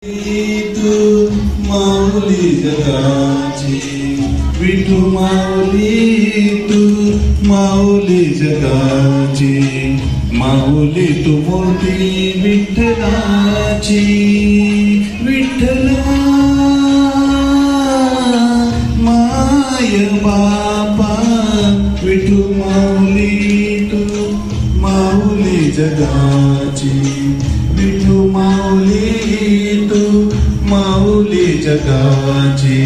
तू माऊली जगाची विठू माऊली तू माऊली जगाची माऊली तू मोठी विठ्ठलाची विठ्ठला माय बापा विठू माऊली तू माऊली जगाची विठू माऊली तू माऊली जगाची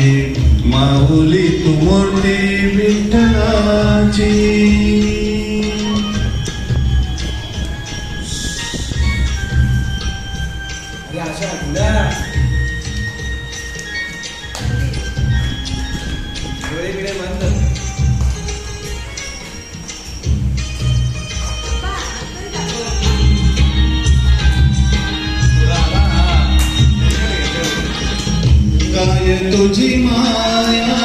माऊली तू मोठी विठ्ठलाची काय तुझी माया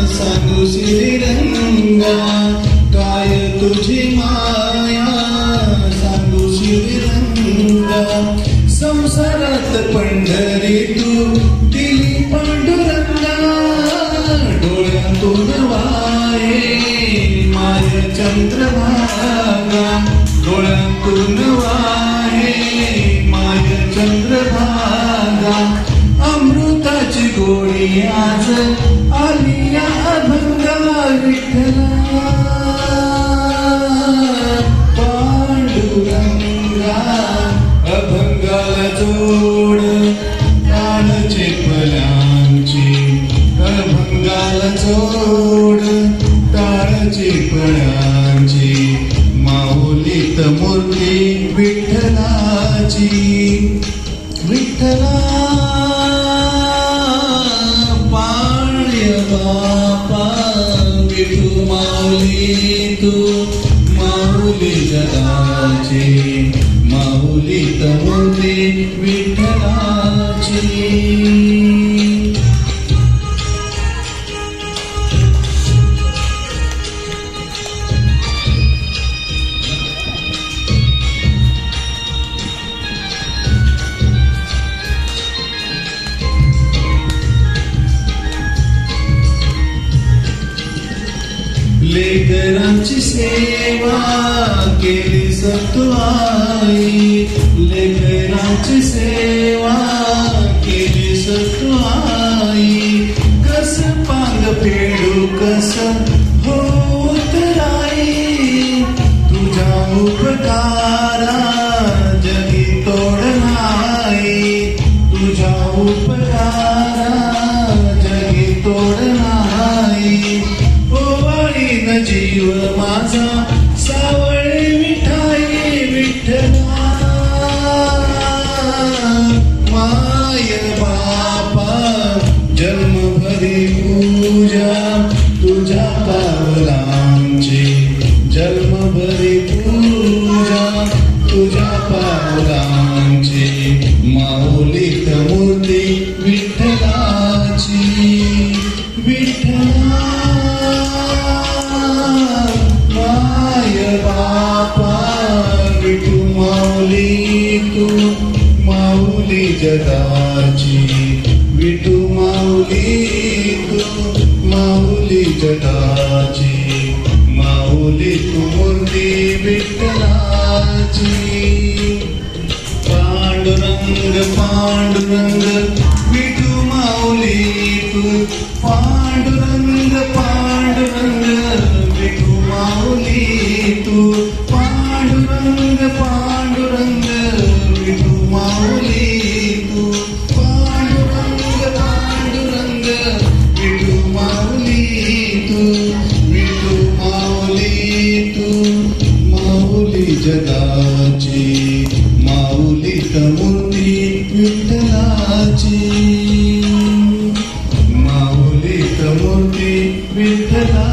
सांगू श्रीरंगा काय तुझी माया सांगू श्रीरंगा संसारात पंढरी तू दिली पांडुरंगा डोळ्यातून वाहे माय चंद्रभागा डोळ्यातून वाहे माय चंद्रभागा अमृताची गोळी आज आली या अभंगा विठ्ठला पांडुरंगा अभंगाला जोड प्राणचे फळांची अभंगाला जोड प्राणचे फळांची माऊलीत मूर्ती विठ्ठलाची विठ्ठला बापा विठू माऊली तू माऊली जगाची माऊली तमोली विठ्ठलाची लेकरांची सेवा केली सत्वाई लेकरांची सेवा केली सत्वाई कस पांग फेडू कस होत राई तुझ्या उपकारा जगी तोड नाही तुझ्या उपकारा जगी तोड नाही जीव माझा सावळे विठाई विठ्ठला माय बापा जन्मभरी पूजा तुझ्या पावलांची जन्मभरी पूजा तुझ्या पावलांची माऊलीत मूर्ती विठ्ठलाची विठ्ठला बापा विठू माऊली तू माऊली जगाची विठू माऊली तू माऊली जगाची माऊली तू मूर्ती विठ्ठलाची पांडुरंग पांडुरंग विठू माऊली तू पांडुरंग पांडुरंग विठू माऊली तू पांडुरंग पांडुरंग विठू माऊली तू पांडुरंग पांडुरंग विठू माऊली तू विठू माऊली तू माऊली जगाची माऊली मूर्ती विठ्ठलाची माऊली मूर्ती विठ्ठला